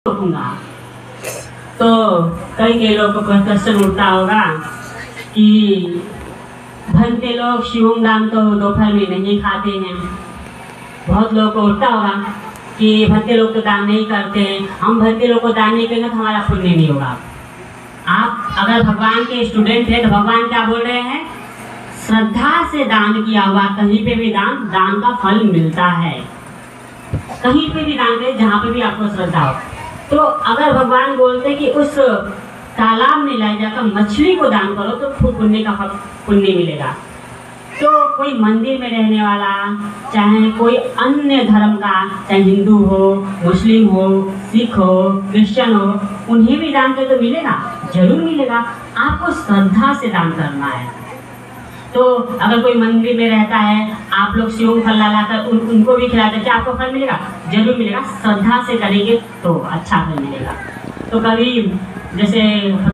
रोकूंगा। तो कई लोगों को क्वेश्चन उठता होगा कि भंते लोग शिवम दान तो दोपहर में नहीं खाते हैं। बहुत लोगों को उठता होगा कि भंते लोग तो दान नहीं करते हैं, हम भंते लोग को दान नहीं करेंगे तो हमारा पुण्य नहीं होगा। आप अगर भगवान के स्टूडेंट हैं तो भगवान क्या बोल रहे हैं? श्रद्धा से दान किया हुआ कहीं पे भी दान का फल मिलता है। कहीं पे भी दान करें जहाँ पे भी आपको श्रद्धा हो। तो अगर भगवान बोलते कि उस तालाब में ले जाकर मछली को दान करो तो पुण्य का फल पुण्य मिलेगा। तो कोई मंदिर में रहने वाला, चाहे कोई अन्य धर्म का, चाहे हिंदू हो, मुस्लिम हो, सिख हो, क्रिश्चियन हो, उन्हें भी दान करे तो मिलेगा, जरूर मिलेगा। आपको श्रद्धा से दान करना है। तो अगर कोई मंदिर में रहता है, आप लोग शिव फल लाकर उनको भी खिलाते हैं, क्या आपको फल मिलेगा? जरूर मिलेगा। श्रद्धा से करेंगे तो अच्छा फल मिलेगा। तो कभी जैसे